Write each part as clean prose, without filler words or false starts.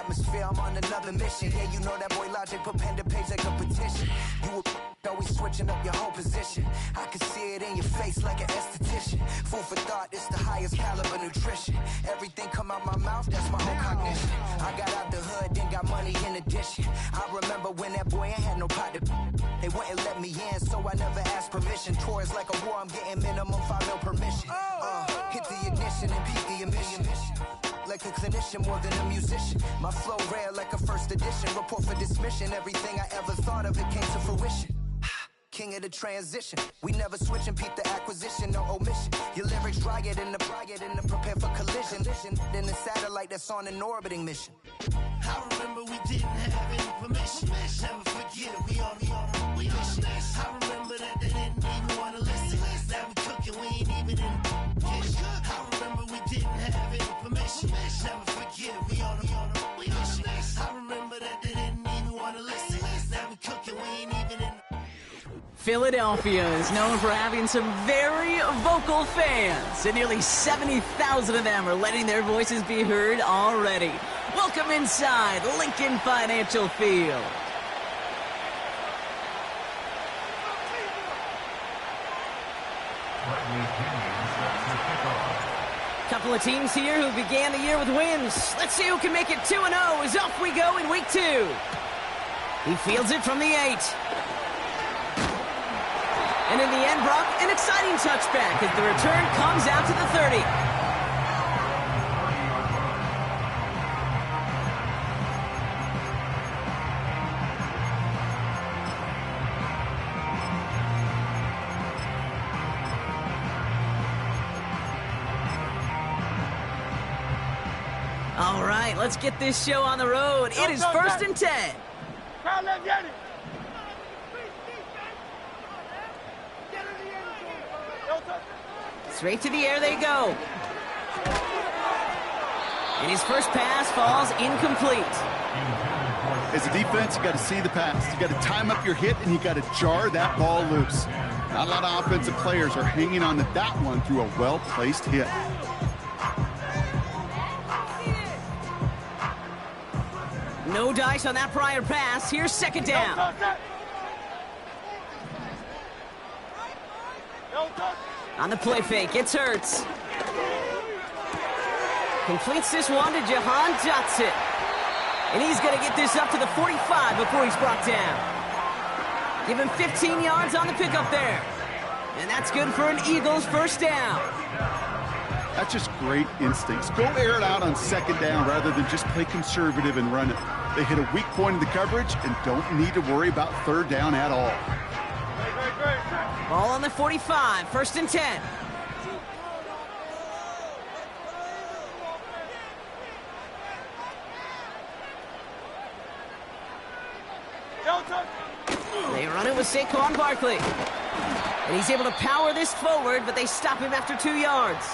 atmosphere, I'm on another mission. Yeah, you know that boy Logic put pen to page like a petition. You always switching up your whole position. I can see it in your face like an esthetician. Food for thought, it's the highest caliber nutrition. Everything come out my mouth, that's my own cognition. I got out the hood, then got money in addition. I remember when that boy ain't had no pot to. They wouldn't let me in, so I never asked permission. Tours like a war, I'm getting minimum 5 mil permission. Hit the ignition and beat the emission. Like a clinician more than a musician. My flow rare like a first edition. Report for dismission. Everything I ever thought of, it came to fruition. King of the transition. We never switch and peep the acquisition, no omission. Your lyrics drier than the prepare for collision. Then the satellite that's on an orbiting mission. I remember we didn't have any permission. Never forget we on the mission. I remember that they didn't even want to listen. Now we cooking, we ain't even in the kitchen. I remember we didn't have any permission. Never forget we on the mission. I remember that they didn't even want to listen. Now we cooking, we ain't even in the Philadelphia is known for having some very vocal fans, and nearly 70,000 of them are letting their voices be heard already. Welcome inside Lincoln Financial Field. Couple of teams here who began the year with wins. Let's see who can make it 2-0 as off we go in week 2. He fields it from the 8. And in the end, Brock, an exciting touchback as the return comes out to the 30. All right, let's get this show on the road. It is 1st and 10. Straight to the air they go. And his first pass falls incomplete. As a defense, you got to see the pass. You got to time up your hit, and you got to jar that ball loose. Not a lot of offensive players are hanging on to that one through a well-placed hit. No dice on that prior pass. Here's 2nd down. On the play fake, it's Hurts. Completes this one to Jahan Dotson. And he's going to get this up to the 45 before he's brought down. Give him 15 yards on the pickup there. And that's good for an Eagles first down. That's just great instincts. Go air it out on 2nd down rather than just play conservative and run it. They hit a weak point in the coverage and don't need to worry about 3rd down at all. Ball on the 45, 1st and 10. They run it with Saquon Barkley. And he's able to power this forward, but they stop him after 2 yards.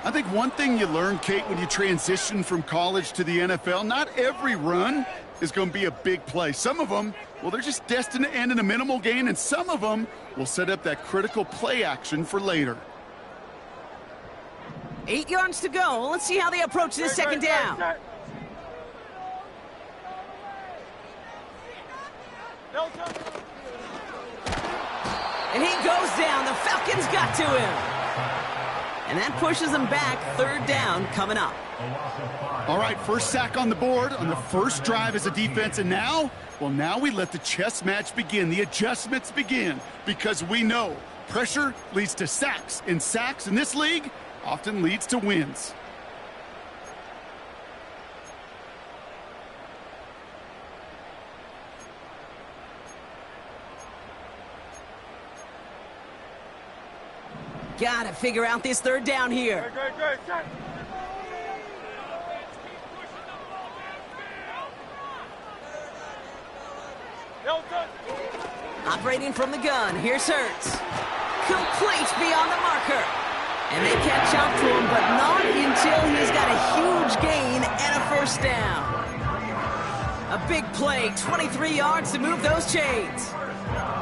I think one thing you learn, Kate, when you transition from college to the NFL, not every run is going to be a big play. Some of them, well, they're just destined to end in a minimal gain, and some of them will set up that critical play action for later. 8 yards to go. Let's see how they approach this 2nd down. And he goes down. The Falcons got to him. And that pushes them back. 3rd down coming up. All right, first sack on the board on the first drive as a defense. And now, well, now we let the chess match begin. The adjustments begin because we know pressure leads to sacks. And sacks in this league often leads to wins. Gotta figure out this 3rd down here. Operating from the gun, here's Hurts. Complete beyond the marker. And they catch up to him, but not until he's got a huge gain and a 1st down. A big play, 23 yards to move those chains.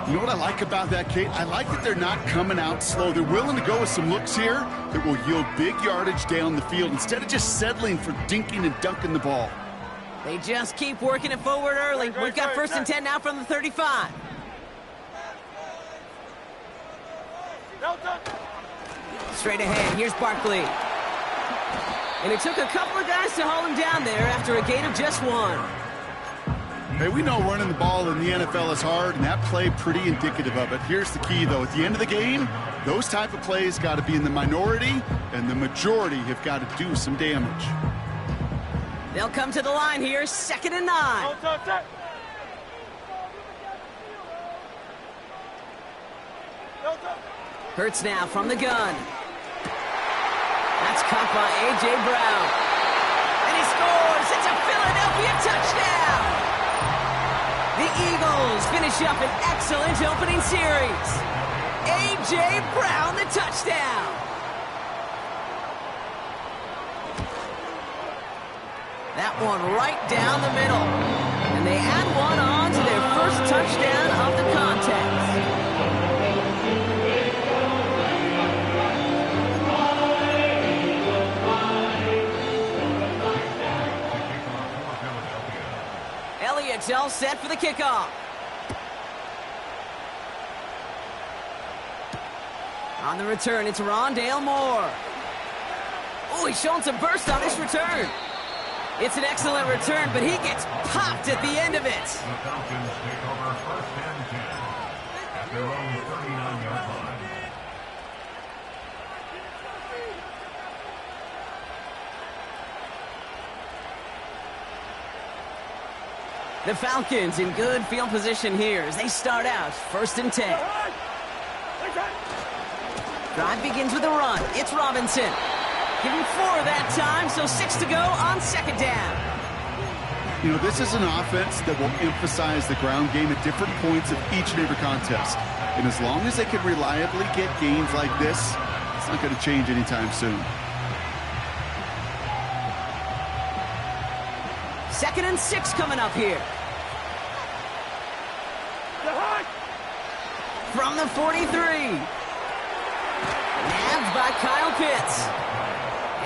You know what I like about that, Kate? I like that they're not coming out slow. They're willing to go with some looks here that will yield big yardage down the field instead of just settling for dinking and dunking the ball. They just keep working it forward early. We've got 1st and 10 now from the 35. Straight ahead, here's Barkley. And it took a couple of guys to hold him down there after a gain of just 1. Hey, we know running the ball in the NFL is hard, and that play pretty indicative of it. Here's the key, though. At the end of the game, those type of plays got to be in the minority, and the majority have got to do some damage. They'll come to the line here, 2nd and 9. Hurts now from the gun. That's caught by A.J. Brown. And he scores! It's a Philadelphia touchdown! The Eagles finish up an excellent opening series. A.J. Brown, the touchdown! That one right down the middle. And they add one on to their first touchdown of the contest. Elliott's all set for the kickoff. On the return, it's Rondale Moore. Oh, he's showing some burst on this return. It's an excellent return, but he gets popped at the end of it. The Falcons take over 1st and 10 at their own 39-yard line. The Falcons in good field position here as they start out 1st and 10. Drive begins with a run. It's Robinson. Give him 4 that time, so 6 to go on 2nd down. You know, this is an offense that will emphasize the ground game at different points of each and every contest. And as long as they can reliably get gains like this, it's not going to change anytime soon. 2nd and 6 coming up here. From the 43. Nabbed by Kyle Pitts.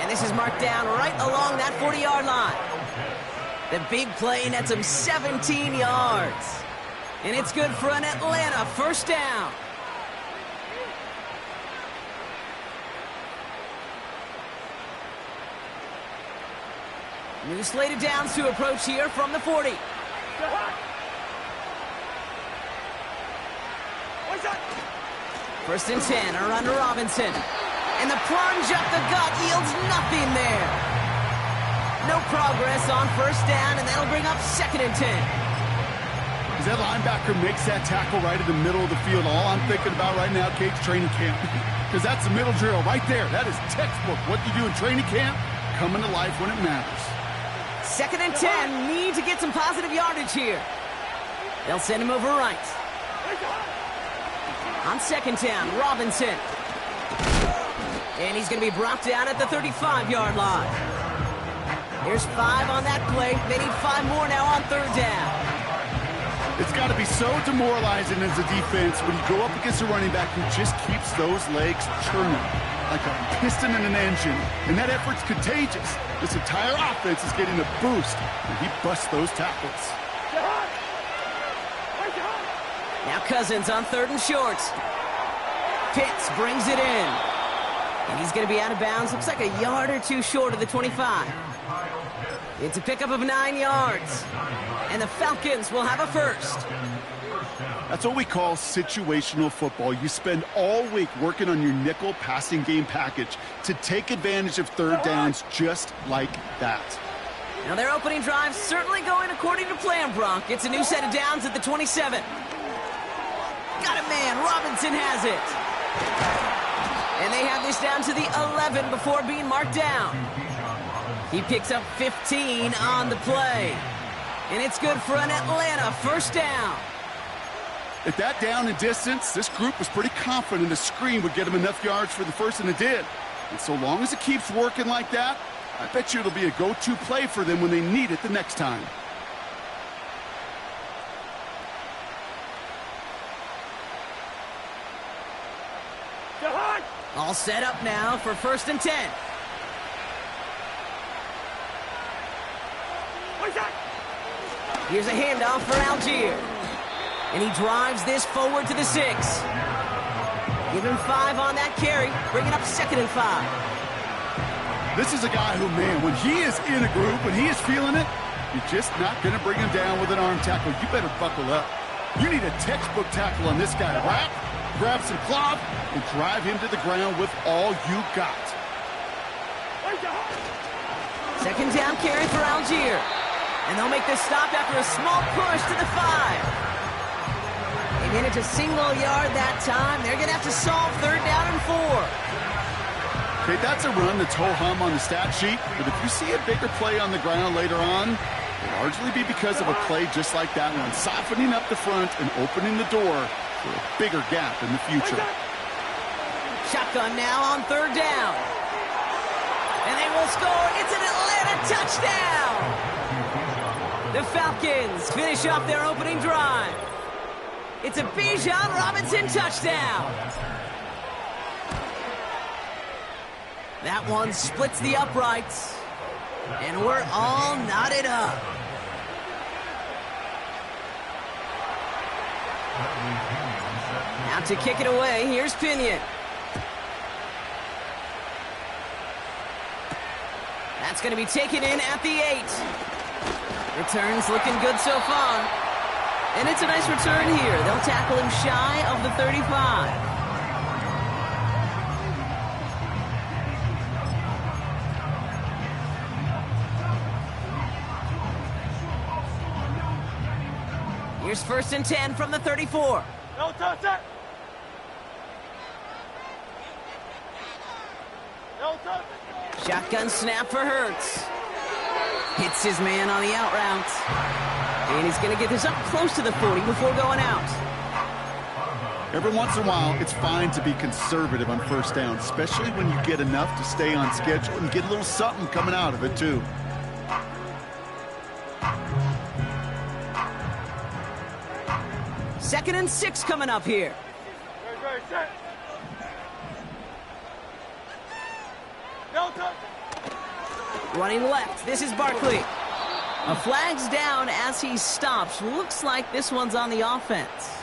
And this is marked down right along that 40-yard line. The big play nets him 17 yards. And it's good for an Atlanta 1st down. New slate of downs to approach here from the 40. 1st and 10, a run to Robinson. And the plunge up the gut yields nothing there. No progress on 1st down, and that'll bring up 2nd and 10. As that linebacker makes that tackle right in the middle of the field, all I'm thinking about right now, Kate's training camp. Because that's the middle drill right there. That is textbook. What you do in training camp, coming to life when it matters. 2nd and 10, need to get some positive yardage here. They'll send him over right. On 2nd down, Robinson. And he's going to be brought down at the 35-yard line. Here's 5 on that play. They need 5 more now on 3rd down. It's got to be so demoralizing as a defense when you go up against a running back who just keeps those legs churning like a piston in an engine. And that effort's contagious. This entire offense is getting a boost, and he busts those tackles. Now Cousins on 3rd and short. Pitts brings it in. And he's going to be out of bounds. Looks like a yard or 2 short of the 25. It's a pickup of 9 yards. And the Falcons will have a 1st. That's what we call situational football. You spend all week working on your nickel passing game package to take advantage of 3rd downs just like that. Now their opening drive certainly going according to plan, Bronk. It's a new set of downs at the 27. Got a man. Robinson has it. And they have this down to the 11 before being marked down. He picks up 15 on the play. And it's good for an Atlanta 1st down. At that down and distance, this group was pretty confident a screen would get them enough yards for the 1st, and it did. And so long as it keeps working like that, I bet you it'll be a go-to play for them when they need it the next time. All set up now for 1st and 10. Here's a handoff for Algier. And he drives this forward to the 6. Give him 5 on that carry, bringing up 2nd and 5. This is a guy who, man, when he is in a group, when he is feeling it, you're just not going to bring him down with an arm tackle. You better buckle up. You need a textbook tackle on this guy. Wrap, grab some cloth, and drive him to the ground with all you got. 2nd down carry for Algier. And they'll make this stop after a small push to the 5. They manage a single yard that time. They're going to have to solve 3rd down and 4. Okay, that's a run that's ho-hum on the stat sheet, but if you see a bigger play on the ground later on, it'll largely be because of a play just like that one, softening up the front and opening the door for a bigger gap in the future. Shotgun now on 3rd down. And they will score. It's an Atlanta touchdown. The Falcons finish off their opening drive. It's a Bijan Robinson touchdown. That one splits the uprights. And we're all knotted up. Now to kick it away, here's Pinion. That's going to be taken in at the 8. Return's looking good so far. And it's a nice return here. They'll tackle him shy of the 35. Here's 1st and 10 from the 34. No touch it. No touch it. Shotgun snap for Hurts. Hits his man on the out route. And he's going to get this up close to the 40 before going out. Every once in a while, it's fine to be conservative on 1st down, especially when you get enough to stay on schedule and get a little something coming out of it, too. Second and 6 coming up here. Very set. No touch. Running left, this is Barkley. A flag's down as he stops. Looks like this one's on the offense.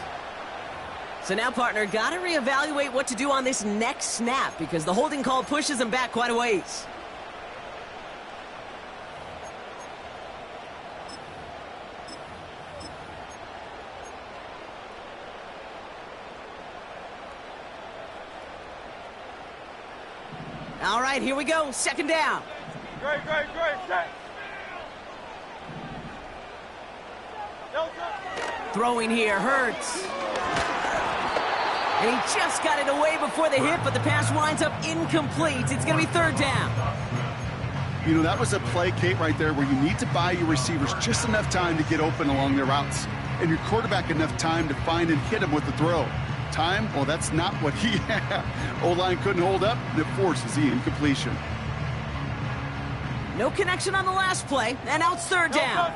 So now, partner, got to reevaluate what to do on this next snap because the holding call pushes him back quite a ways. All right, here we go. 2nd down. Great, set. No touch. Throwing here, Hurts. And he just got it away before the hit, but the pass winds up incomplete. It's going to be 3rd down. You know, that was a play, Kate, right there where you need to buy your receivers just enough time to get open along their routes and your quarterback enough time to find and hit him with the throw. Time, well, that's not what he had. O-line couldn't hold up, and it forces the incompletion. No connection on the last play, and now it's 3rd down.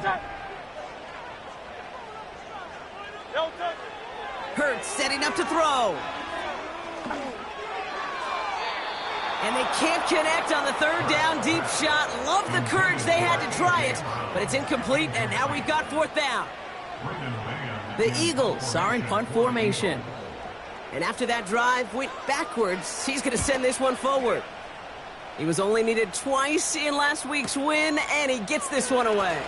No touch. Hurts setting up to throw. And they can't connect on the 3rd down deep shot. Love the courage they had to try it, but it's incomplete, and now we've got 4th down. The Eagles are in punt formation. And after that drive went backwards, he's going to send this one forward. He was only needed twice in last week's win, and he gets this one away.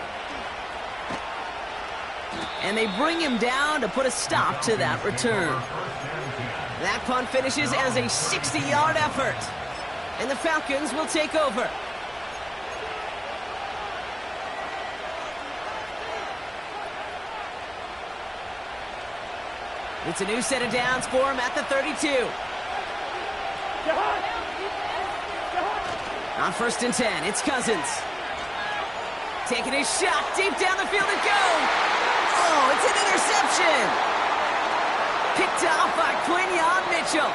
And they bring him down to put a stop to that return. That punt finishes as a 60-yard effort. And the Falcons will take over. It's a new set of downs for him at the 32. On 1st and 10, it's Cousins. Taking his shot deep down the field and go. Oh, it's an interception. Picked off by Quinyon Mitchell.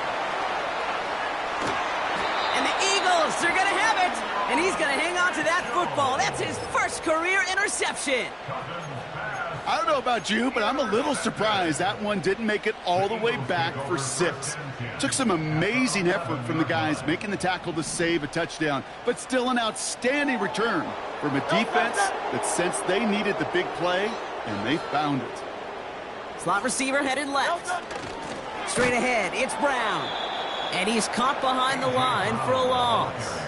And the Eagles Yes, they're going to have it. And he's going to hang on to that football. That's his first career interception. I don't know about you, but I'm a little surprised that one didn't make it all the way back for 6. Took some amazing effort from the guys making the tackle to save a touchdown, but still an outstanding return from a defense that sensed they needed the big play, and they found it. Slot receiver headed left. Straight ahead, it's Brown. And he's caught behind the line for a loss.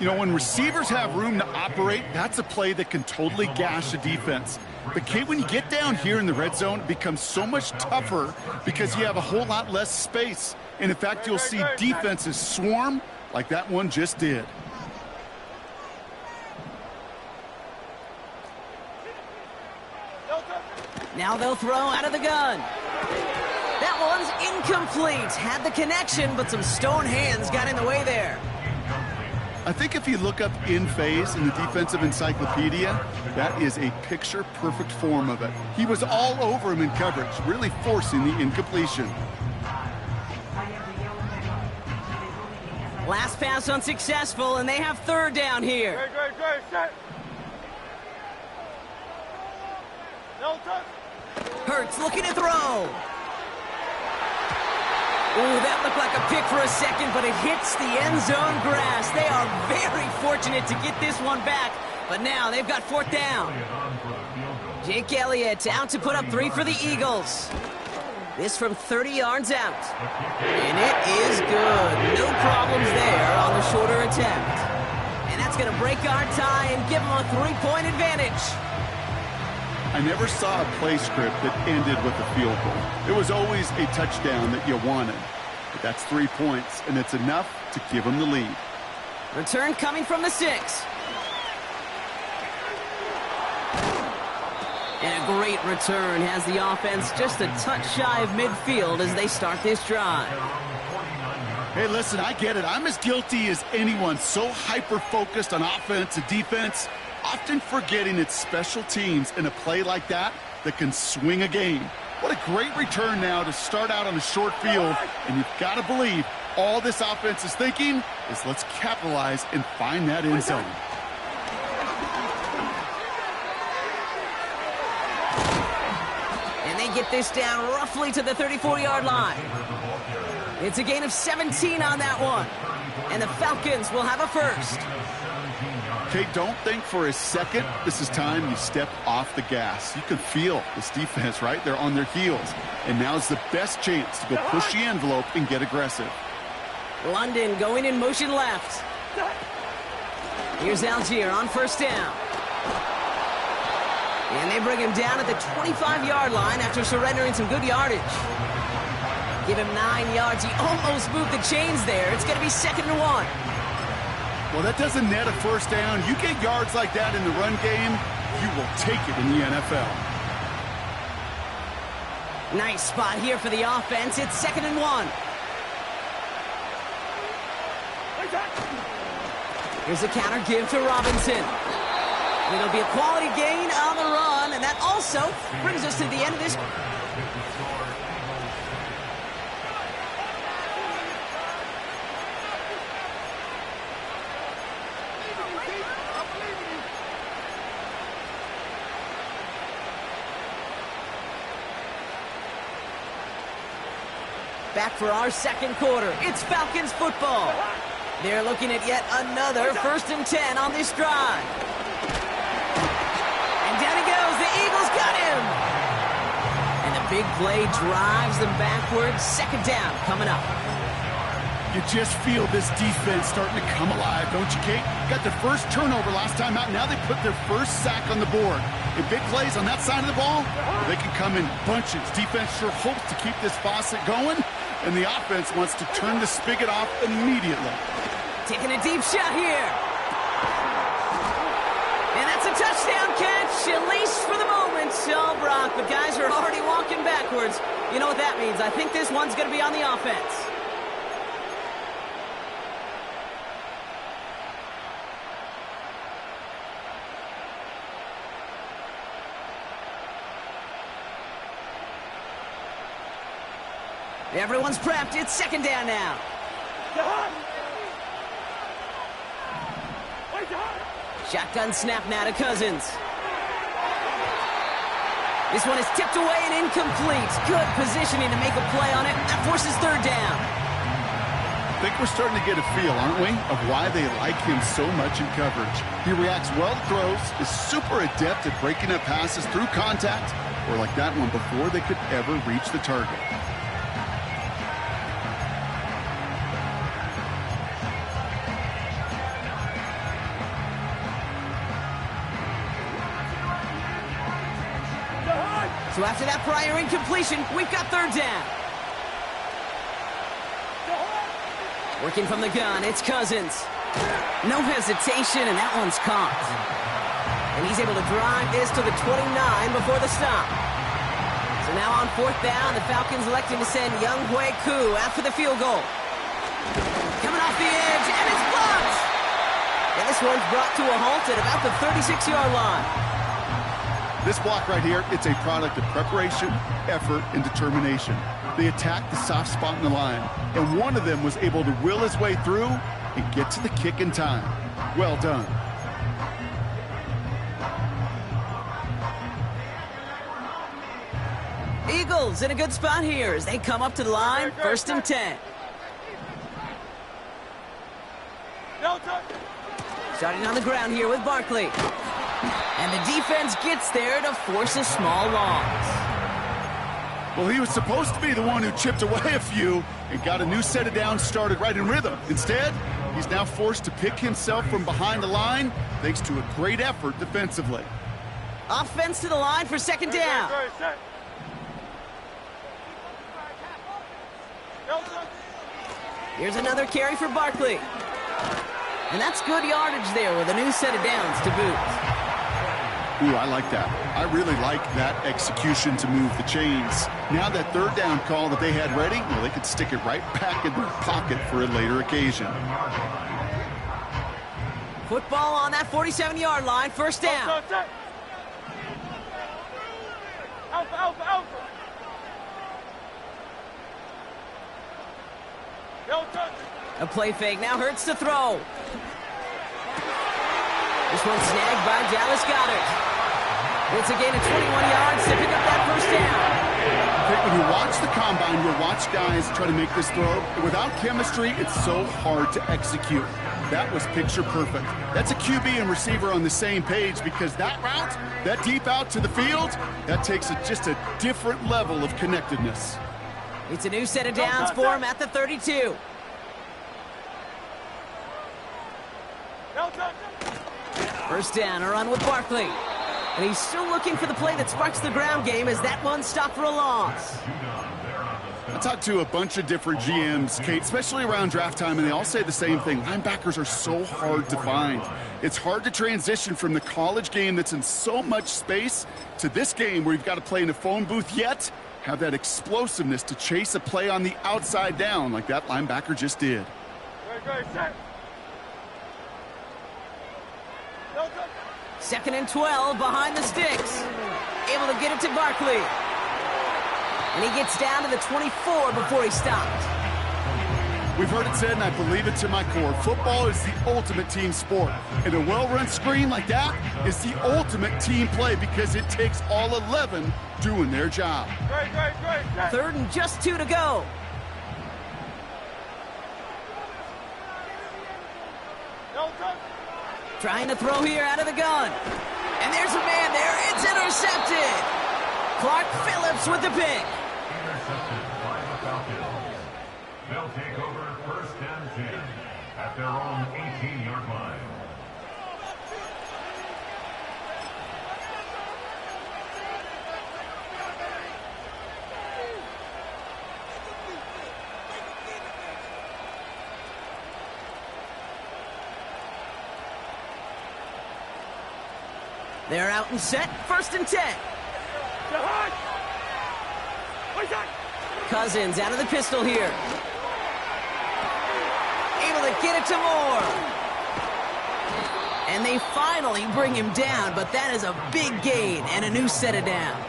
You know, when receivers have room to operate, that's a play that can totally gash a defense. But, Kate, when you get down here in the red zone, it becomes so much tougher because you have a whole lot less space. And, in fact, you'll see defenses swarm like that one just did. Now they'll throw out of the gun. That one's incomplete. Had the connection, but some stone hands got in the way there. I think if you look up in phase in the defensive encyclopedia, that is a picture-perfect form of it. He was all over him in coverage, really forcing the incompletion. Last pass unsuccessful, and they have third down here. Great, set. No touch. Hurts looking to throw. Ooh, that looked like a pick for a second, but it hits the end zone grass. They are very fortunate to get this one back, but now they've got fourth down. Jake Elliott out to put up 3 for the Eagles. This from 30 yards out. And it is good. No problems there on the shorter attempt. And that's going to break our tie and give them a 3-point advantage. I never saw a play script that ended with a field goal. It was always a touchdown that you wanted. But that's 3 points, and it's enough to give them the lead. Return coming from the 6. And a great return has the offense just a touch shy of midfield as they start this drive. Hey, listen, I get it. I'm as guilty as anyone. So hyper-focused on offense and defense, often forgetting it's special teams in a play like that can swing a game. What a great return now to start out on a short field, and you've got to believe all this offense is thinking is let's capitalize and find that end zone. And they get this down roughly to the 34-yard line. It's a gain of 17 on that one, and the Falcons will have a first. Okay, don't think for a second this is time you step off the gas. You can feel this defense, right? They're on their heels. And now's the best chance to go push the envelope and get aggressive. London going in motion left. Here's Algier on first down. And they bring him down at the 25-yard line after surrendering some good yardage. Give him 9 yards. He almost moved the chains there. It's going to be 2nd and 1. Well, that doesn't net a first down. You get yards like that in the run game, you will take it in the NFL. Nice spot here for the offense. It's 2nd and 1. Here's a counter give to Robinson. It'll be a quality gain on the run, and that also brings us to the end of this. Back for our second quarter. It's Falcons football. They're looking at yet another 1st and 10 on this drive. And down he goes. The Eagles got him. And the big play drives them backwards. 2nd down coming up. You just feel this defense starting to come alive, don't you, Kate? Got their first turnover last time out. Now they put their first sack on the board. In big plays on that side of the ball, they can come in bunches. Defense sure hopes to keep this faucet going, and the offense wants to turn the spigot off immediately. Taking a deep shot here. And that's a touchdown catch, at least for the moment. Oh, Brock, but guys are already walking backwards. You know what that means. I think this one's going to be on the offense. Everyone's prepped. It's 2nd down now. Shotgun snap now to Cousins. This one is tipped away and incomplete. Good positioning to make a play on it. That forces third down. I think we're starting to get a feel, aren't we, of why they like him so much in coverage. He reacts well to throws, is super adept at breaking up passes through contact, or like that one before they could ever reach the target. So after that prior incompletion, we've got third down. Working from the gun, it's Cousins. No hesitation, and that one's caught. And he's able to drive this to the 29 before the stop. So now on fourth down, the Falcons electing to send Young Hui Koo after the field goal. Coming off the edge, and it's blocked! And this one's brought to a halt at about the 36-yard line. This block right here, it's a product of preparation, effort, and determination. They attacked the soft spot in the line, and one of them was able to will his way through and get to the kick in time. Well done. Eagles in a good spot here as they come up to the line, 1st and 10. Starting on the ground here with Barkley. And the defense gets there to force a small loss. Well, he was supposed to be the one who chipped away a few and got a new set of downs started right in rhythm. Instead, he's now forced to pick himself from behind the line thanks to a great effort defensively. Offense to the line for second down. Here's another carry for Barkley. And that's good yardage there with a new set of downs to boot. Ooh, I like that. I really like that execution to move the chains. Now that third down call that they had ready, well, they could stick it right back in their pocket for a later occasion. Football on that 47-yard line, 1st down. Alpha. A play fake now hurts to throw. This one's snagged by Dallas Goedert. It's a gain of 21 yards to pick up that 1st down. When you watch the combine, you'll watch guys try to make this throw. Without chemistry, it's so hard to execute. That was picture perfect. That's a QB and receiver on the same page because that route, that deep out to the field, that takes just a different level of connectedness. It's a new set of downs for him at the 32. First down, a run with Barkley. And he's still looking for the play that sparks the ground game as that one stopped for a loss. I talked to a bunch of different GMs, Kate, especially around draft time, and they all say the same thing. Linebackers are so hard to find. It's hard to transition from the college game that's in so much space to this game where you've got to play in a phone booth, yet have that explosiveness to chase a play on the outside down like that linebacker just did. Second and 12 behind the sticks. Able to get it to Barkley. And he gets down to the 24 before he stopped. We've heard it said, and I believe it to my core, football is the ultimate team sport. And a well-run screen like that is the ultimate team play because it takes all 11 doing their job. Third and just 2 to go. Trying to throw here out of the gun. And there's a man there. It's intercepted. Clark Phillips with the pick. Intercepted by the Falcons. They'll take over 1st and 10 at their own 18-yard line. They're out and set. 1st and 10. Cousins out of the pistol here. Able to get it to Moore. And they finally bring him down, but that is a big gain and a new set of downs.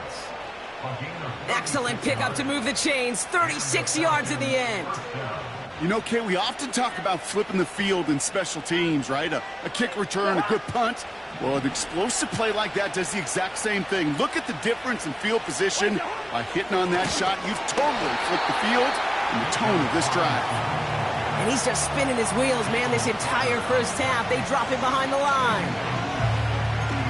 Excellent pickup to move the chains. 36 yards in the end. You know, Kay, we often talk about flipping the field in special teams, right? A kick return, a good punt. Well, an explosive play like that does the exact same thing. Look at the difference in field position. By hitting on that shot, you've totally flipped the field and the tone of this drive. And he's just spinning his wheels, man, this entire first half. They drop him behind the line.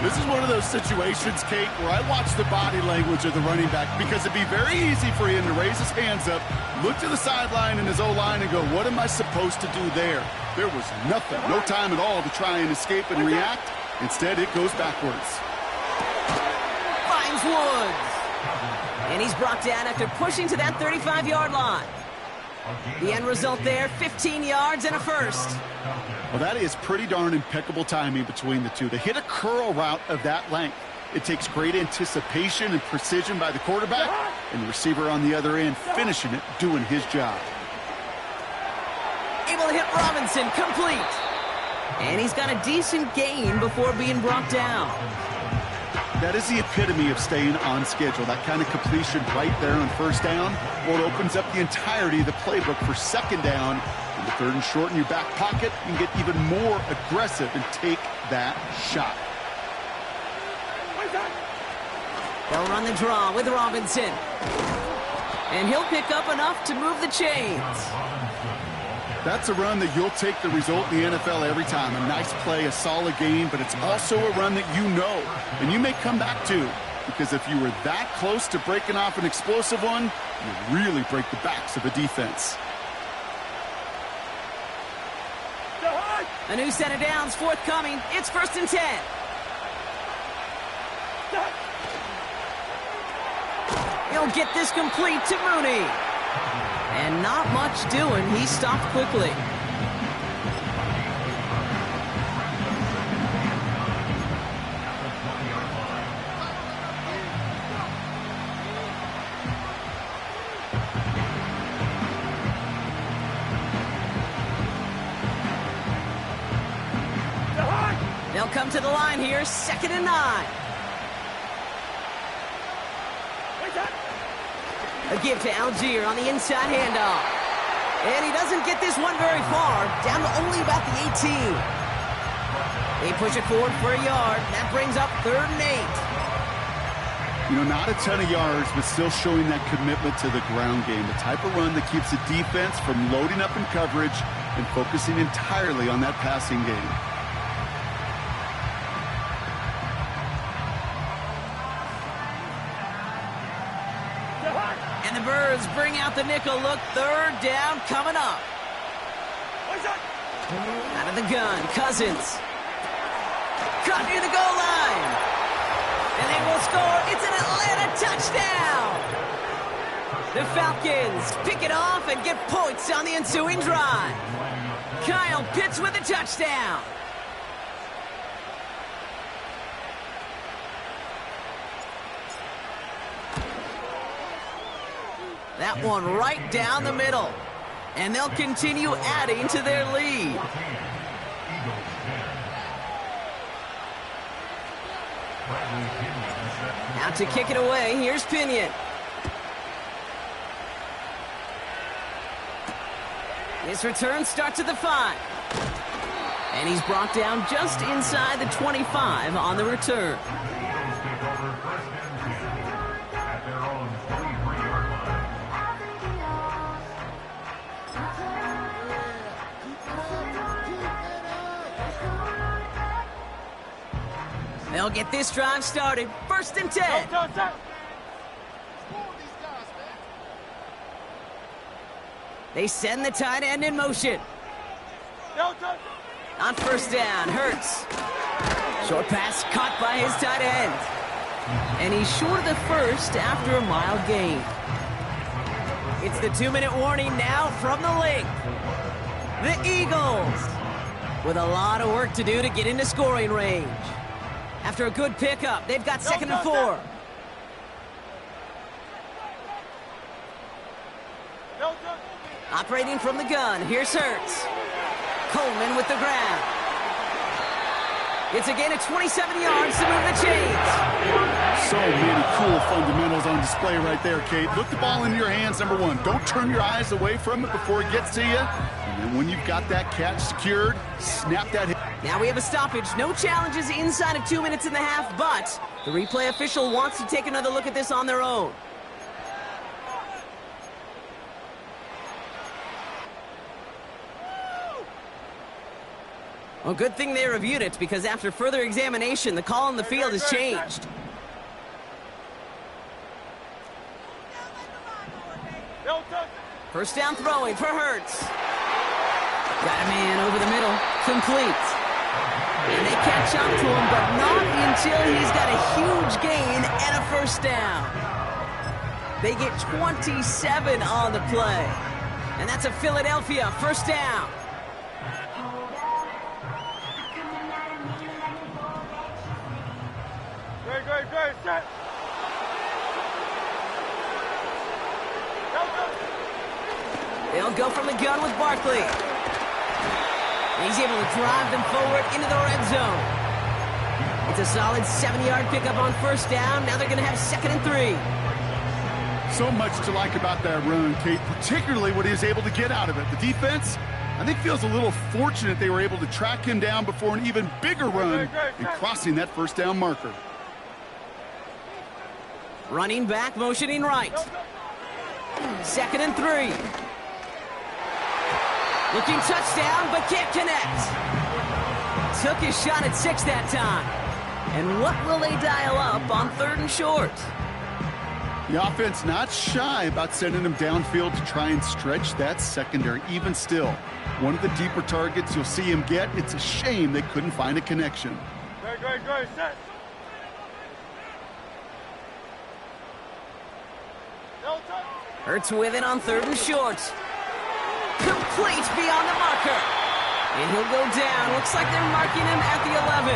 This is one of those situations, Kate, where I watch the body language of the running back because it'd be very easy for him to raise his hands up, look to the sideline in his O-line and go, what am I supposed to do there? There was nothing, no time at all to try and escape and react. Instead, it goes backwards. Finds Woods. And he's brought down after pushing to that 35-yard line. The end result there, 15 yards and a first. Well, that is pretty darn impeccable timing between the two. To hit a curl route of that length, it takes great anticipation and precision by the quarterback, and the receiver on the other end finishing it, doing his job. Able to hit Robinson, complete. And he's got a decent gain before being brought down. That is the epitome of staying on schedule. That kind of completion right there on first down, well, it opens up the entirety of the playbook for second down. In the third and short in your back pocket, you can get even more aggressive and take that shot. They'll run the draw with Robinson. And he'll pick up enough to move the chains. That's a run that you'll take the result in the NFL every time. A nice play, a solid game, but it's also a run that you know and you may come back to, because if you were that close to breaking off an explosive one, you really break the backs of a defense. A new set of downs forthcoming. It's 1st and 10. He'll get this complete to Mooney. And not much doing. He stopped quickly. They'll come to the line here, 2nd and 9. A give to Algier on the inside handoff. And he doesn't get this one very far, down to only about the 18. They push it forward for a yard. That brings up 3rd and 8. You know, not a ton of yards, but still showing that commitment to the ground game. The type of run that keeps the defense from loading up in coverage and focusing entirely on that passing game. And the Birds bring out the nickel look. 3rd down coming up. Out of the gun, Cousins. Caught near the goal line. And they will score. It's an Atlanta touchdown. The Falcons pick it off and get points on the ensuing drive. Kyle Pitts with a touchdown. That one right down the middle. And they'll continue adding to their lead. Now to kick it away, here's Pinion. His return starts at the 5. And he's brought down just inside the 25 on the return. They'll get this drive started. 1st and 10. They send the tight end in motion. On 1st down, Hurts. Short pass caught by his tight end. And he's short of the first after a mile gain. It's the 2-minute warning now from the link. The Eagles with a lot of work to do to get into scoring range. After a good pickup, they've got 2nd and 4. Operating from the gun, here's Hurts. Coleman with the grab. It's a gain of 27 yards to move the chains. So many cool fundamentals on display right there, Kate. Look the ball into your hands, number one. Don't turn your eyes away from it before it gets to you. And then when you've got that catch secured, snap that hit. Now we have a stoppage. No challenges inside of 2 minutes and a half, but the replay official wants to take another look at this on their own. Well, good thing they reviewed it, because after further examination, the call on the field has changed. First down throwing for Hurts. Got a man over the middle. Complete. And they catch up to him, but not until he's got a huge gain and a first down. They get 27 on the play. And that's a Philadelphia first down. Great, set. They'll go from the gun with Barkley. He's able to drive them forward into the red zone. It's a solid 70-yard pickup on first down. Now they're going to have 2nd and 3. So much to like about that run, Kate, particularly what he was able to get out of it. The defense, I think, feels a little fortunate they were able to track him down before an even bigger run and crossing that first down marker. Running back, motioning right. 2nd and 3. Looking touchdown, but can't connect. Took his shot at 6 that time. And what will they dial up on 3rd and short? The offense not shy about sending him downfield to try and stretch that secondary. Even still, one of the deeper targets you'll see him get. It's a shame they couldn't find a connection. Great, set. Hurts with it on 3rd and short. Complete beyond the marker. And he'll go down. Looks like they're marking him at the 11.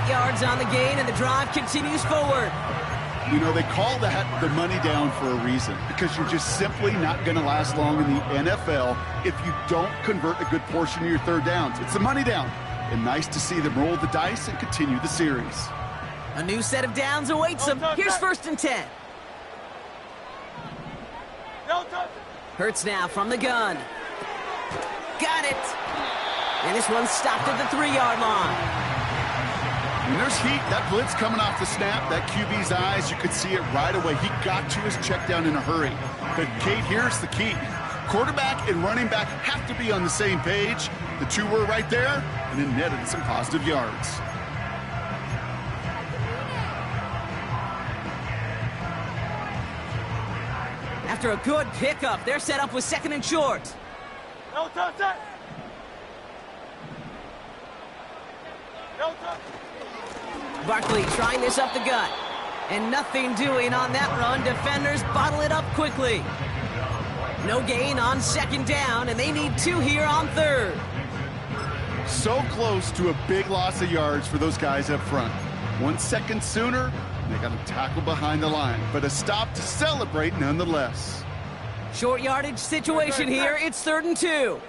8 yards on the gain, and the drive continues forward. You know, they call that the money down for a reason, because you're just simply not going to last long in the NFL if you don't convert a good portion of your 3rd downs. It's the money down. And nice to see them roll the dice and continue the series. A new set of downs awaits them. Here's 1st and 10. Hurts now from the gun. Got it. And this one's stopped at the 3-yard line. When there's heat, that blitz coming off the snap, that QB's eyes, you could see it right away. He got to his check down in a hurry. But, Kate, here's the key. Quarterback and running back have to be on the same page. The two were right there, and it netted some positive yards. After a good pickup, they're set up with 2nd and short. Barkley trying this up the gut. And nothing doing on that run. Defenders bottle it up quickly. No gain on 2nd down, and they need 2 here on 3rd. So close to a big loss of yards for those guys up front. 1 second sooner, they got to tackle behind the line, but a stop to celebrate nonetheless. Short yardage situation here. It's 3rd and 2.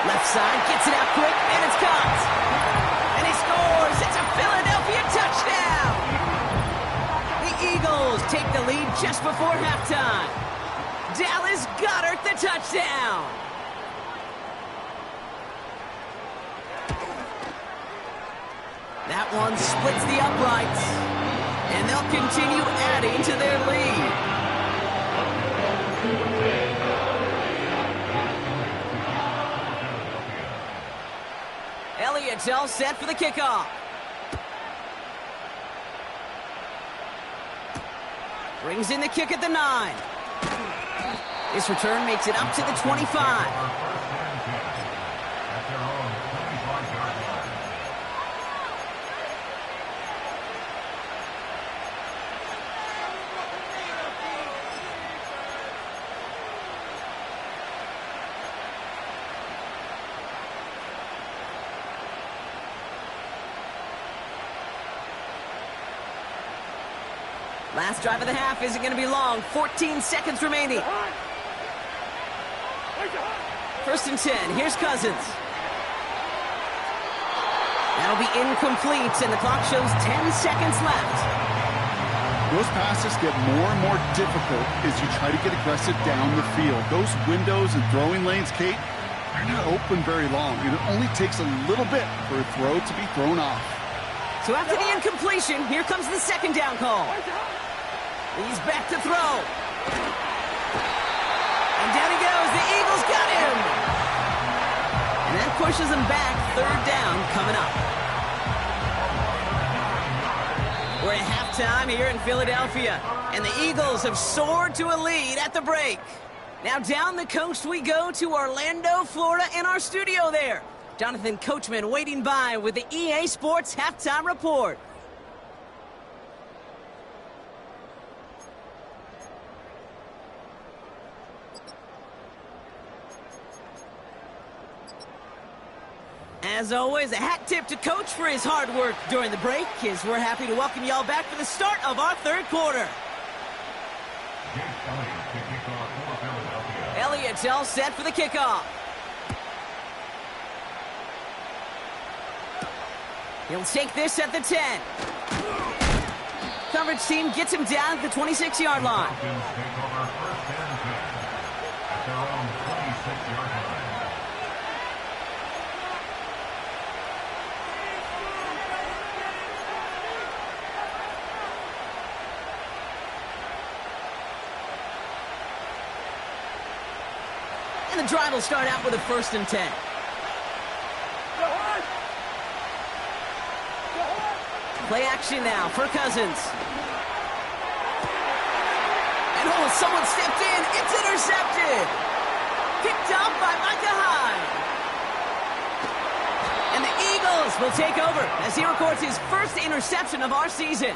Left side gets it out quick, and it's caught. And he scores. It's a Philadelphia touchdown. The Eagles take the lead just before halftime. Dallas Goedert the touchdown. That one splits the uprights, and they'll continue adding to their lead. Elliott's all set for the kickoff. Brings in the kick at the 9. This return makes it up to the 25. Last drive of the half isn't going to be long. 14 seconds remaining. 1st and 10. Here's Cousins. That'll be incomplete, and the clock shows 10 seconds left. Those passes get more and more difficult as you try to get aggressive down the field. Those windows and throwing lanes, Kate, they're not open very long, and it only takes a little bit for a throw to be thrown off. So after the incompletion, here comes the second down call. He's back to throw. And down he goes. The Eagles got him. And that pushes him back. Third down coming up. We're at halftime here in Philadelphia, and the Eagles have soared to a lead at the break. Now down the coast we go to Orlando, Florida, in our studio there. Jonathan Coachman waiting by with the EA Sports Halftime Report. As always, a hat tip to Coach for his hard work during the break, as we're happy to welcome y'all back for the start of our third quarter. Elliott's all set for the kickoff. He'll take this at the 10. Coverage team gets him down at the 26-yard line. And the drive will start out with a 1st and 10. Play action now for Cousins. And someone stepped in. It's intercepted. Picked up by Micah Hyde. And the Eagles will take over as he records his first interception of our season.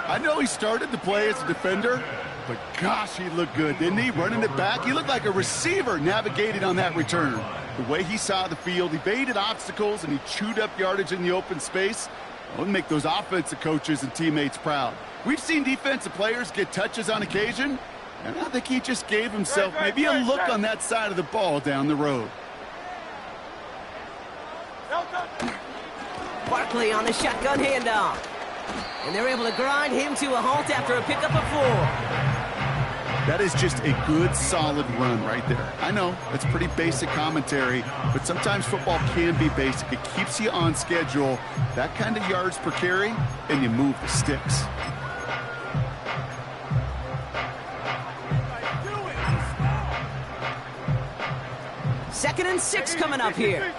I know he started to play as a defender, but gosh, he looked good, didn't he? Running it back, he looked like a receiver navigating on that return. The way he saw the field, evaded obstacles, and he chewed up yardage in the open space. It would make those offensive coaches and teammates proud. We've seen defensive players get touches on occasion, and I think he just gave himself maybe a look on that side of the ball down the road. Barkley on the shotgun handoff. And they're able to grind him to a halt after a pickup of 4. That is just a good, solid run right there. I know, that's pretty basic commentary, but sometimes football can be basic. It keeps you on schedule, that kind of yards per carry, and you move the sticks. Second and 6 coming up here.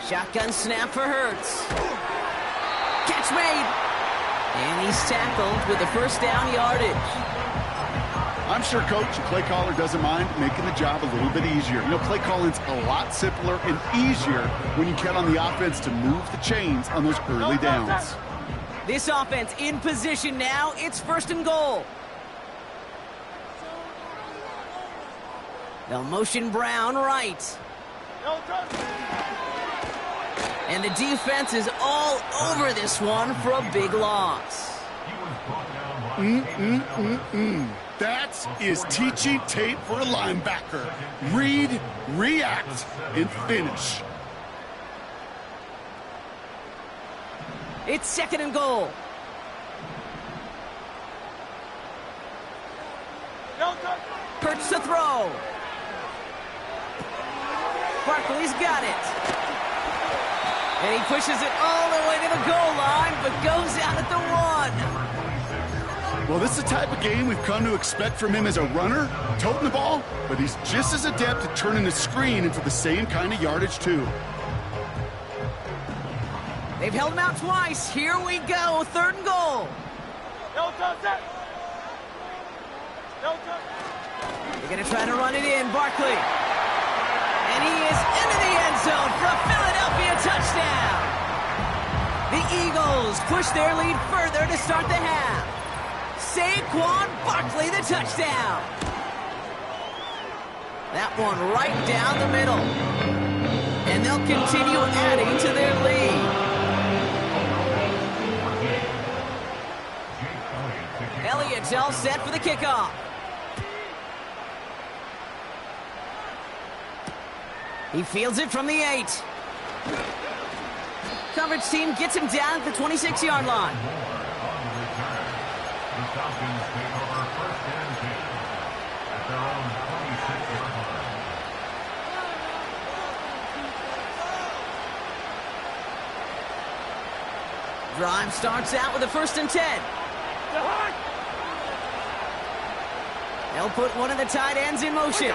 Shotgun snap for Hurts. Catch made. And he's tackled with the first down yardage. I'm sure Coach and play caller doesn't mind making the job a little bit easier. You know, play calling's a lot simpler and easier when you count on the offense to move the chains on those early downs. This offense in position now. It's 1st and goal. They'll motion Brown right. And the defense is all over this one for a big loss. That is teaching tape for a linebacker. Read, react, and finish. It's 2nd and goal. Hurts to throw. Barkley's got it. And he pushes it all the way to the goal line, but goes out at the 1. Well, this is the type of game we've come to expect from him as a runner, toting the ball, but he's just as adept at turning the screen into the same kind of yardage, too. They've held him out twice. Here we go, 3rd and goal. They're going to try to run it in, Barkley. And he is into the end zone for a Philadelphia touchdown. The Eagles push their lead further to start the half. Saquon Barkley, the touchdown. That one right down the middle. And they'll continue adding to their lead. Elliott's all set for the kickoff. He fields it from the 8. Coverage team gets him down at the 26-yard line. The Falcons take over first and 10 at their own 26-yard line. Drive starts out with a 1st and 10. They'll put one of the tight ends in motion.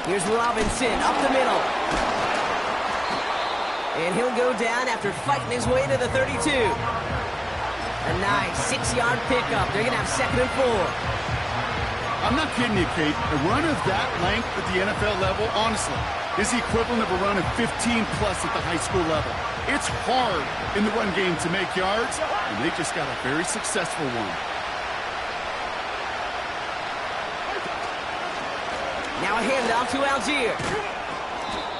Here's Robinson up the middle. And he'll go down after fighting his way to the 32. A nice 6-yard pickup. They're going to have 2nd and 4. I'm not kidding you, Kate. A run of that length at the NFL level, honestly, is the equivalent of a run of 15-plus at the high school level. It's hard in the run game to make yards, and they just got a very successful one. Now a handoff to Algier.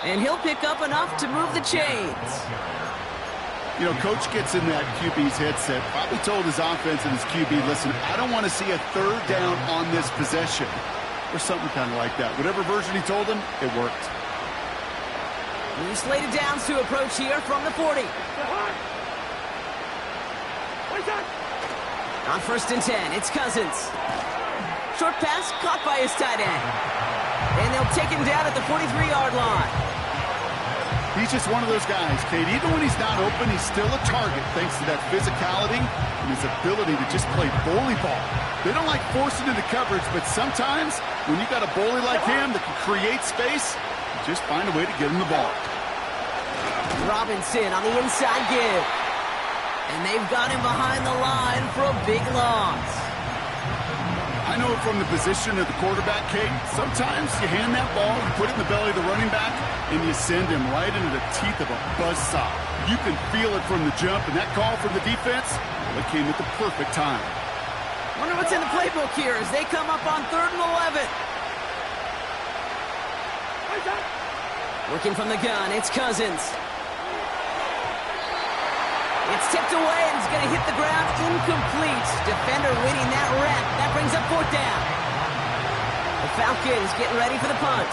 And he'll pick up enough to move the chains. You know, Coach gets in that QB's headset, probably told his offense and his QB, listen, I don't want to see a 3rd down on this possession. Or something kind of like that. Whatever version he told him, it worked. New slated downs to approach here from the 40. On 1st and 10, it's Cousins. Short pass caught by his tight end. And they'll take him down at the 43-yard line. He's just one of those guys, Kate. Even when he's not open, he's still a target thanks to that physicality and his ability to just play bully ball. They don't like forcing into coverage, but sometimes when you got a bully like him that can create space, you just find a way to get him the ball. Robinson on the inside give. And they've got him behind the line for a big loss. I know from the position of the quarterback, Kate, sometimes you hand that ball, you put it in the belly of the running back, and you send him right into the teeth of a buzzsaw. You can feel it from the jump, and that call from the defense, well, it came at the perfect time. Wonder what's in the playbook here as they come up on 3rd and 11. Working from the gun, it's Cousins. It's tipped away and it's going to hit the ground incomplete. Defender winning that rep. That brings up 4th down. The Falcons getting ready for the punt.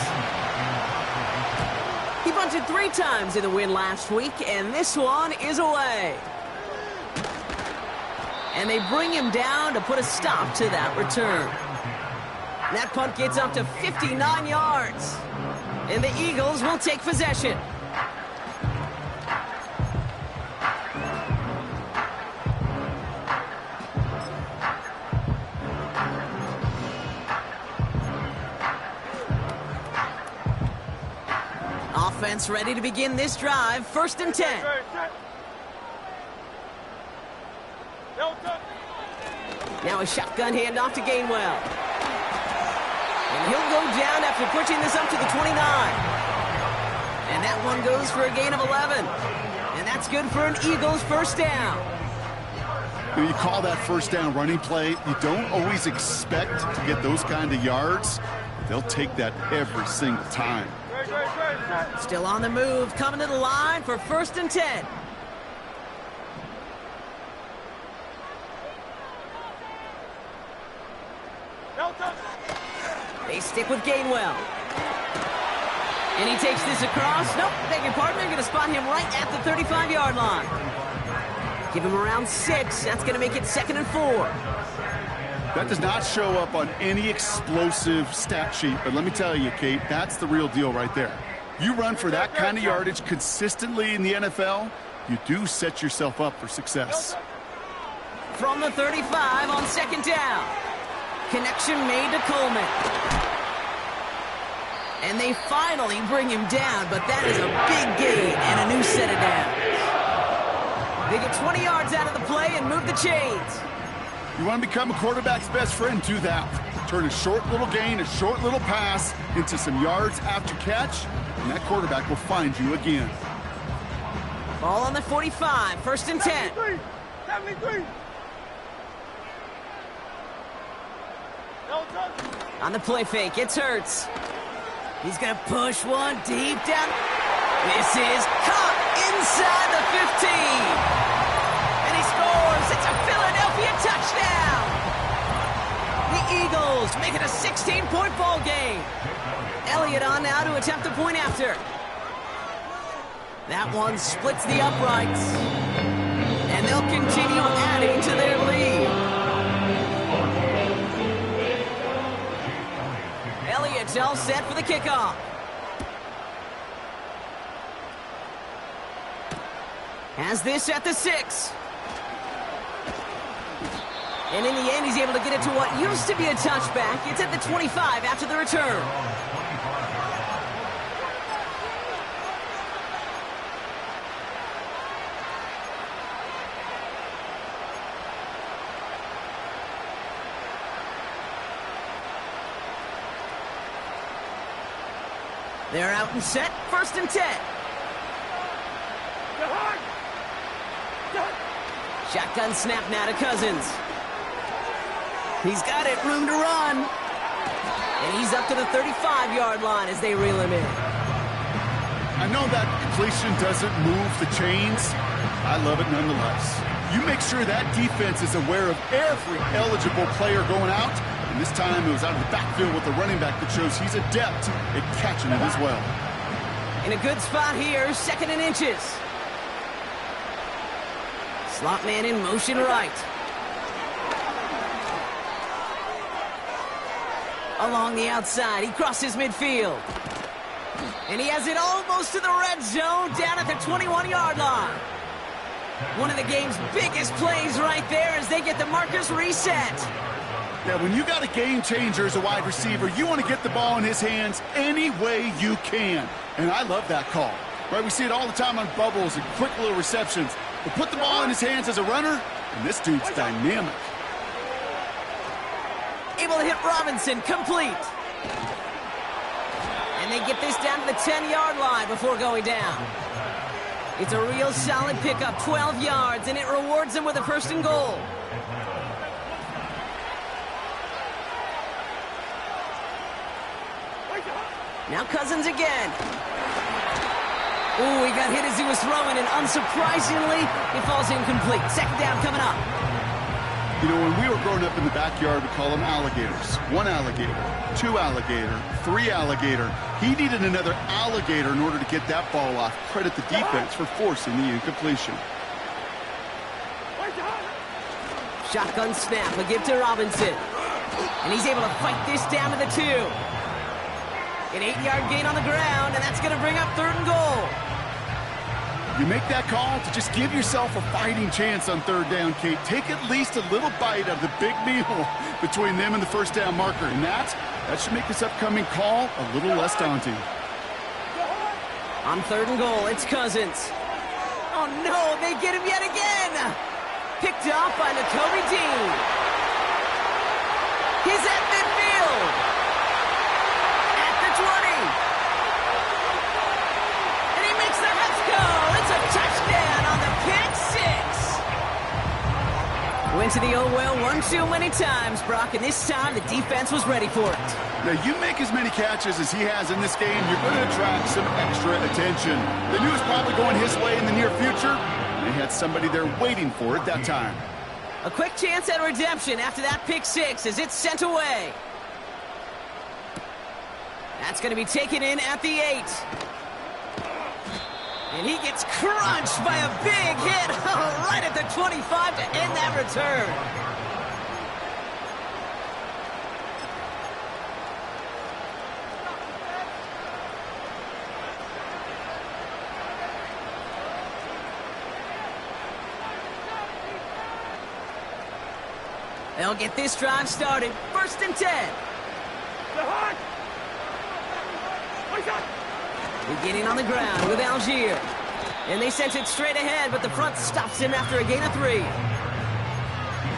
He punted 3 times in the win last week, and this one is away. And they bring him down to put a stop to that return. That punt gets up to 59 yards. And the Eagles will take possession. Offense ready to begin this drive. 1st and 10. Now a shotgun handoff to Gainwell. And he'll go down after pushing this up to the 29. And that one goes for a gain of 11. And that's good for an Eagles 1st down. When you call that 1st down running play, you don't always expect to get those kind of yards. They'll take that every single time. Still on the move, coming to the line for 1st and 10. They stick with Gainwell. And he takes this across. Nope, beg your pardon. They're going to spot him right at the 35-yard line. Give him around 6. That's going to make it 2nd and 4. That does not show up on any explosive stat sheet, but let me tell you, Kate, that's the real deal right there. You run for that kind of yardage consistently in the NFL, you do set yourself up for success. From the 35 on 2nd down. Connection made to Coleman. And they finally bring him down, but that is a big gain and a new set of downs. They get 20 yards out of the play and move the chains. You want to become a quarterback's best friend, do that. Turn a short little gain, a short little pass into some yards after catch, and that quarterback will find you again. Ball on the 45, 1st and 10. 73. On the play fake, it's Hurts. He's going to push one deep down. This is caught inside the 15. And he scores. It's a Philadelphia touchdown. The Eagles make it a 16-point ball game. Elliott on now to attempt a point after. That one splits the uprights. And they'll continue adding to their lead. Elliott's all set for the kickoff. Has this at the 6. And in the end, he's able to get it to what used to be a touchback. It's at the 25 after the return. They're out and set, 1st and 10. Shotgun snap now to Cousins. He's got it, room to run. And he's up to the 35-yard line as they reel him in. I know that completion doesn't move the chains. I love it nonetheless. You make sure that defense is aware of every eligible player going out. And this time it was out of the backfield with the running back that shows he's adept at catching it as well. In a good spot here, 2nd and inches. Slot man in motion right. Along the outside, he crosses midfield. And he has it almost to the red zone, down at the 21-yard line. One of the game's biggest plays right there as they get the markers reset. Yeah, when you got a game changer as a wide receiver, you want to get the ball in his hands any way you can. And I love that call. Right, we see it all the time on bubbles and quick little receptions. But put the ball in his hands as a runner, and this dude's dynamic. Able to hit Robinson, complete. And they get this down to the 10-yard line before going down. It's a real solid pickup, 12 yards, and it rewards them with a 1st and goal. Now Cousins again. Ooh, he got hit as he was throwing, and unsurprisingly, he falls incomplete. 2nd down coming up. You know, when we were growing up in the backyard, we call them alligators. 1 alligator, 2 alligator, 3 alligator. He needed another alligator in order to get that ball off. Credit the defense for forcing the incompletion. Shotgun snap, a give to Robinson. And he's able to fight this down to the 2. An 8-yard gain on the ground, and that's going to bring up 3rd and goal. You make that call to just give yourself a fighting chance on 3rd down, Kate. Take at least a little bite of the big meal between them and the 1st down marker. And that should make this upcoming call a little less daunting. On 3rd and goal, it's Cousins. Oh no, they get him yet again. Picked off by Nakobe Dean. He's at midfield. At the 20. And he makes the Mets go. It's a touchdown on the pick 6. Went to the old well one too many times, Brock, and this time the defense was ready for it. Now, you make as many catches as he has in this game, you're going to attract some extra attention. They knew it was probably going his way in the near future. They had somebody there waiting for it that time. A quick chance at redemption after that pick 6 as it's sent away. That's going to be taken in at the 8. And he gets crunched by a big hit right at the 25 to end that return. They'll get this drive started. 1st and 10. Beginning on the ground with Algier. And they sent it straight ahead, but the front stops him after a gain of 3.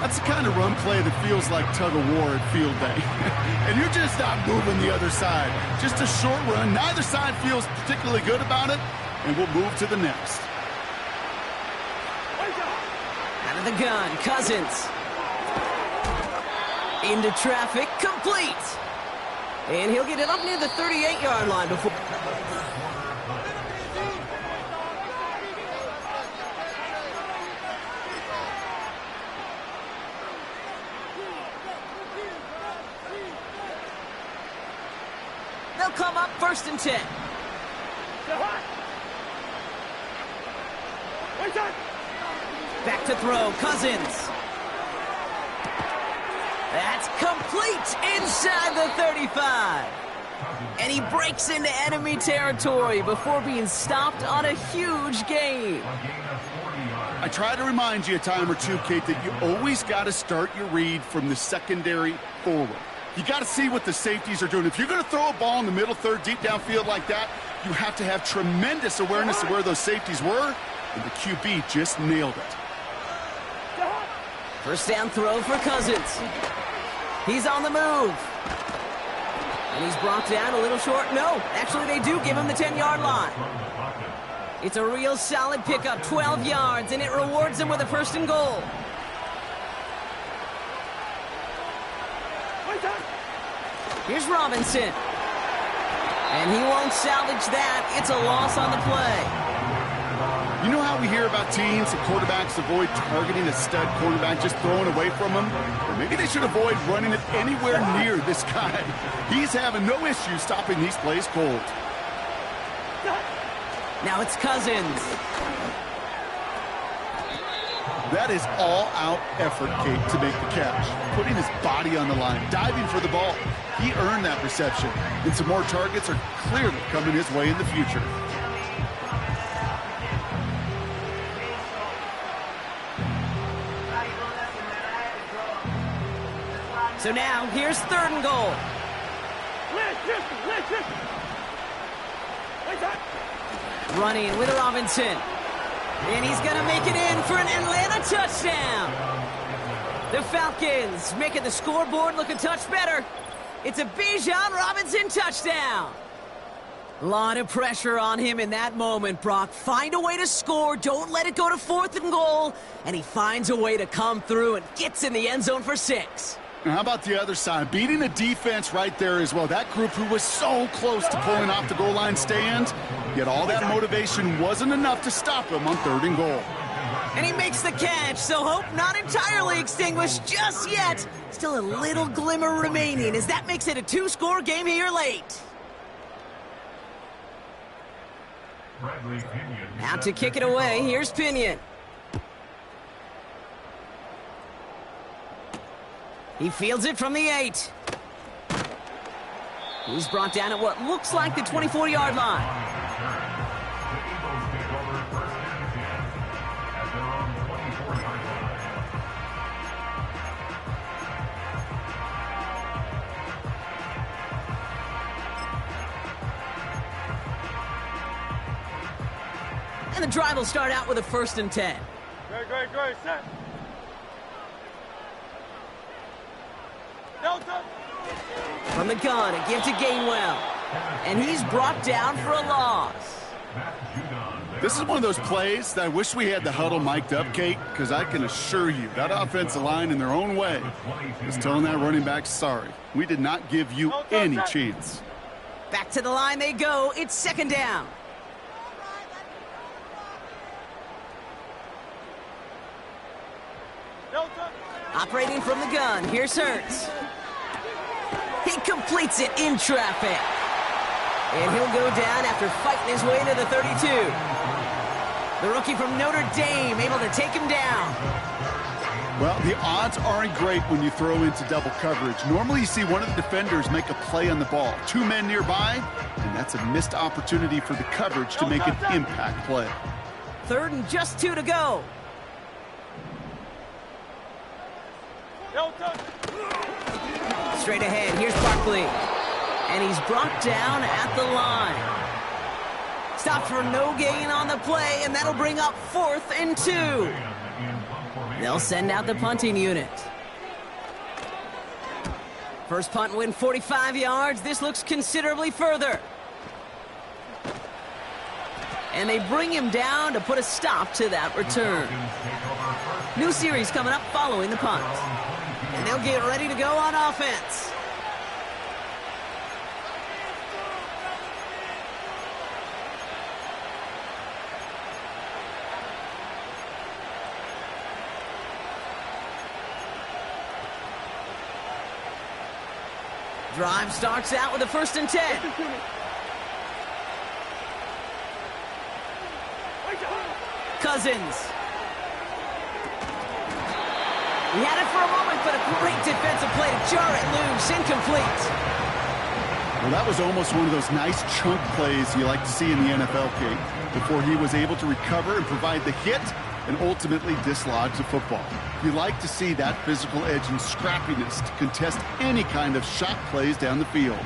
That's the kind of run play that feels like tug-of-war at field day. And you're just not moving the other side. Just a short run. Neither side feels particularly good about it, and we'll move to the next. Out of the gun, Cousins. Into traffic, complete. And he'll get it up near the 38-yard line before... They'll come up 1st and 10. Back to throw, Cousins. That's complete inside the 35. And he breaks into enemy territory before being stopped on a huge gain. I try to remind you a time or two, Kate, that you always got to start your read from the secondary forward. You got to see what the safeties are doing. If you're going to throw a ball in the middle third, deep downfield like that, you have to have tremendous awareness of where those safeties were, and the QB just nailed it. 1st down throw for Cousins. He's on the move. And he's brought down a little short. No, actually they do give him the 10-yard line. It's a real solid pickup, 12 yards, and it rewards him with a 1st and goal. Here's Robinson. And he won't salvage that. It's a loss on the play. You know how we hear about teams and quarterbacks avoid targeting a stud quarterback, just throwing away from him? Or maybe they should avoid running it anywhere near this guy. He's having no issue stopping these plays cold. Now it's Cousins. That is all-out effort, Kate, to make the catch. Putting his body on the line, diving for the ball. He earned that reception. And some more targets are clearly coming his way in the future. So now, here's 3rd and goal. Running with Robinson. And he's going to make it in for an Atlanta touchdown. The Falcons making the scoreboard look a touch better. It's a Bijan Robinson touchdown. A lot of pressure on him in that moment, Brock. Find a way to score. Don't let it go to 4th and goal. And he finds a way to come through and gets in the end zone for 6. And how about the other side? Beating the defense right there as well. That group who was so close to pulling off the goal line stand, yet all that motivation wasn't enough to stop him on 3rd and goal. And he makes the catch, so hope not entirely extinguished just yet. Still a little glimmer remaining as that makes it a 2-score game here late. Out to kick it away, here's Pinion. He fields it from the 8. He's brought down at what looks like the 24-yard line. And the drive will start out with a 1st and 10. Great, set. From the gun, a give to Gainwell. And he's brought down for a loss. This is one of those plays that I wish we had the huddle mic'd up, Kate, because I can assure you that offensive line in their own way is telling that running back, sorry, we did not give you any chance. Back to the line they go. It's 2nd down. Operating from the gun, here's Hurts. He completes it in traffic. And he'll go down after fighting his way to the 32. The rookie from Notre Dame able to take him down. Well, the odds aren't great when you throw into double coverage. Normally you see one of the defenders make a play on the ball. 2 men nearby, and that's a missed opportunity for the coverage to make an impact play. 3rd and just 2 to go. Straight ahead, here's Barkley. And he's brought down at the line. Stopped for no gain on the play, and that'll bring up 4th and 2. They'll send out the punting unit. First punt win 45 yards. This looks considerably further. And they bring him down to put a stop to that return. New series coming up following the punt. And they'll get ready to go on offense. Drive starts out with a 1st and 10. Cousins. He had it for a moment, but a great defensive play to jar it loose. Incomplete. Well, that was almost one of those nice chunk plays you like to see in the NFL, Kate, before he was able to recover and provide the hit and ultimately dislodge the football. You like to see that physical edge and scrappiness to contest any kind of shot plays down the field.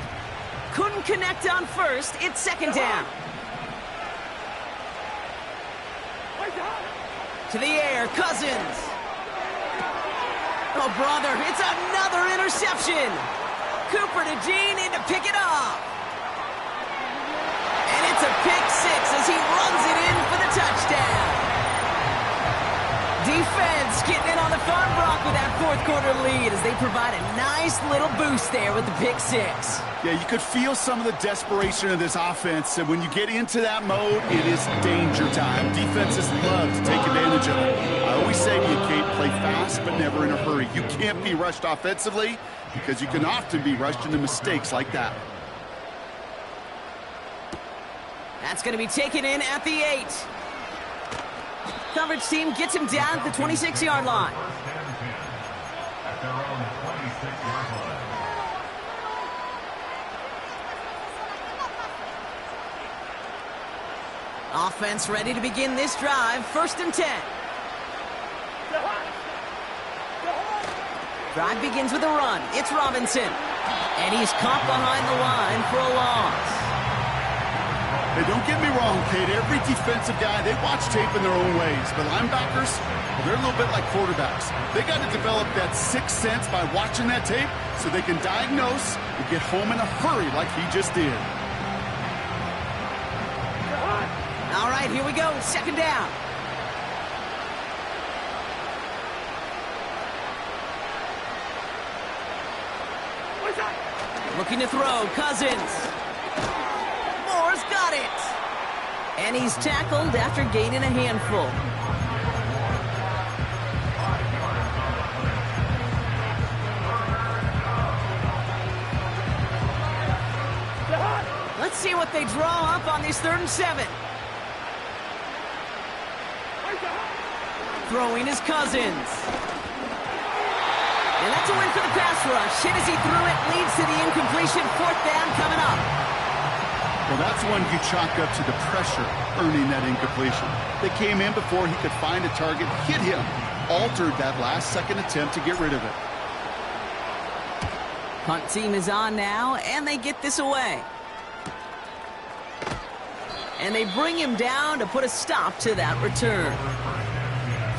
Couldn't connect on 1st. It's 2nd down. To the air, Cousins. Oh, brother, it's another interception. Cooper to Gene in to pick it off. And it's a pick 6 as he runs it in for the touchdown. Defense getting in on the Farm Block with that 4th quarter lead as they provide a nice little boost there with the pick 6. Yeah, you could feel some of the desperation of this offense, and when you get into that mode, it is danger time. Defenses love to take advantage of it. I always say to you, Kate, play fast but never in a hurry. You can't be rushed offensively because you can often be rushed into mistakes like that. That's going to be taken in at the 8. Coverage team gets him down at the 26-yard line. At their own 26-yard line. Offense ready to begin this drive. 1st and 10. Drive begins with a run. It's Robinson. And he's caught behind the line for a loss. Hey, don't get me wrong, Kate. Every defensive guy, they watch tape in their own ways. But linebackers, well, they're a little bit like quarterbacks. They got to develop that sixth sense by watching that tape so they can diagnose and get home in a hurry like he just did. All right, here we go. 2nd down. Looking to throw. Cousins. Moore's got it. And he's tackled after gaining a handful. Let's see what they draw up on this 3rd and 7. Throwing is Cousins. And that's a win for the pass rush. Hit as he threw it, leads to the incompletion. 4th down coming up. Well, that's one you chalk up to the pressure earning that incompletion. They came in before he could find a target, hit him, altered that last-second attempt to get rid of it. Punt team is on now, and they get this away. And they bring him down to put a stop to that return.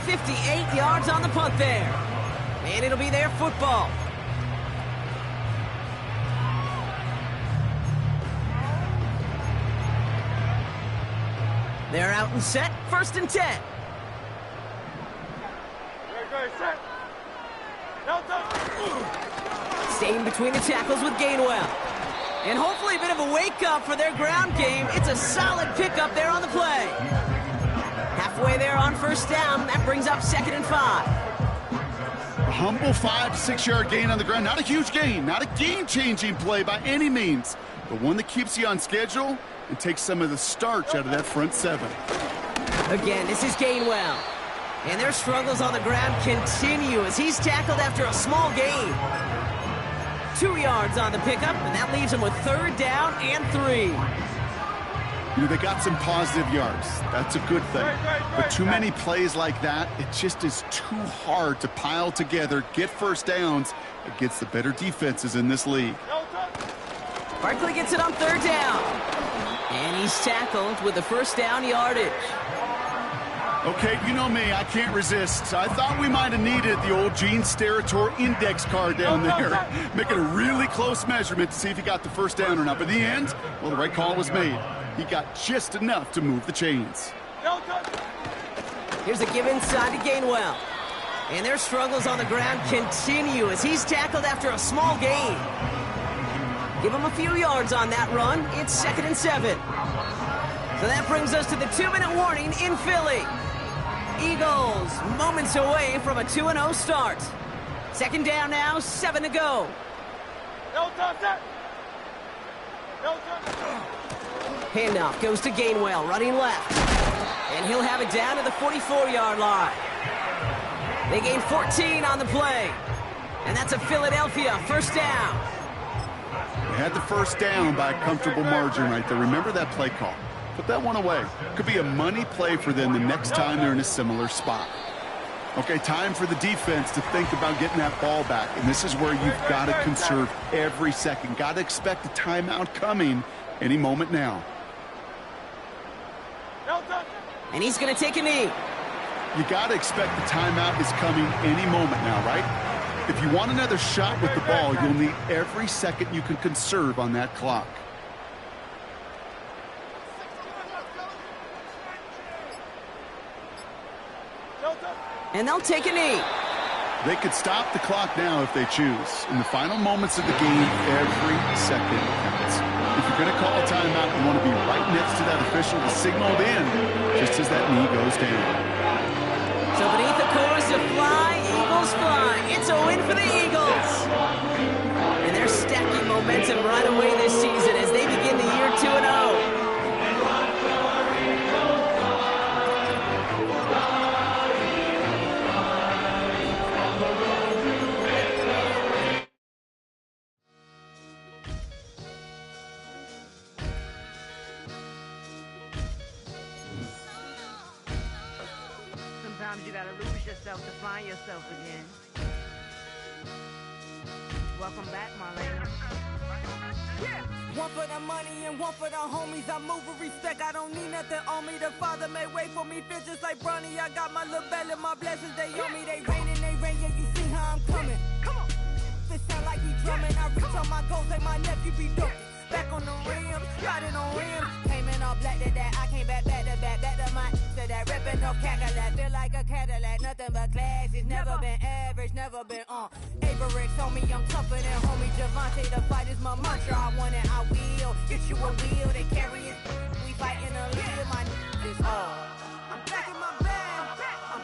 58 yards on the punt there. And it'll be their football. They're out and set. 1st and 10. Set. Staying between the tackles with Gainwell. And hopefully a bit of a wake-up for their ground game. It's a solid pickup there on the play. Halfway there on 1st down. That brings up 2nd and 5. A humble 5 to 6 yard gain on the ground. Not a huge gain, not a game-changing play by any means, but one that keeps you on schedule and takes some of the starch out of that front 7. Again, this is Gainwell. And their struggles on the ground continue as he's tackled after a small gain. 2 yards on the pickup, and that leaves him with 3rd down and 3. You know, they got some positive yards. That's a good thing. But too many plays like that, it just is too hard to pile together, get 1st downs against the better defenses in this league. Barkley gets it on 3rd down. And he's tackled with the 1st down yardage. Okay, you know me, I can't resist. I thought we might have needed the old Gene Steratore index card down there, making a really close measurement to see if he got the 1st down or not. But in the end, well, the right call was made. He got just enough to move the chains. Here's a give inside to Gainwell. And their struggles on the ground continue as he's tackled after a small gain. Give him a few yards on that run. It's 2nd and 7. So that brings us to the 2-minute warning in Philly. Eagles moments away from a 2-0 start. 2nd down now, 7 to go. No time, set. No time. Handoff goes to Gainwell, running left. And he'll have it down to the 44-yard line. They gain 14 on the play. And that's a Philadelphia first down. They had the first down by a comfortable margin right there. Remember that play call. Put that one away. Could be a money play for them the next time they're in a similar spot. Okay, time for the defense to think about getting that ball back. And this is where you've got to conserve every second. Got to expect a timeout coming any moment now. And he's going to take a knee. You got to expect the timeout is coming any moment now, right? If you want another shot with the ball, you'll need every second you can conserve on that clock. And they'll take a knee. They could stop the clock now if they choose. In the final moments of the game, every second counts. If you're going to call a timeout, you want to be right next to that official to signal it in just as that knee goes down. So beneath the chorus of Fly, Eagles Fly, it's a win for the Eagles. And they're stacking momentum right away this season as they begin the year 2-0. Sometimes you gotta lose yourself to find yourself again. Welcome back, Marlena. Yeah. One for the money and one for the homies. I move with respect, I don't need nothing on me. The Father made way for me, feel just like Bronny. I got my little belly, my blessings, they on me. They rain, yeah, you see how I'm coming. Come on. This sound like we drumming. I reach on my goals like my nephew be dope. Back on the rim, riding on rim. Came in all black to that, I came back to my to that ripping no Cadillac. Feel like a Cadillac, nothing but class. It's never been average, never been on. Average told me I'm tougher than homie Javante. The fight is my mantra, I want it, I will. Get you a wheel, they carry it. We fighting a live, my is all.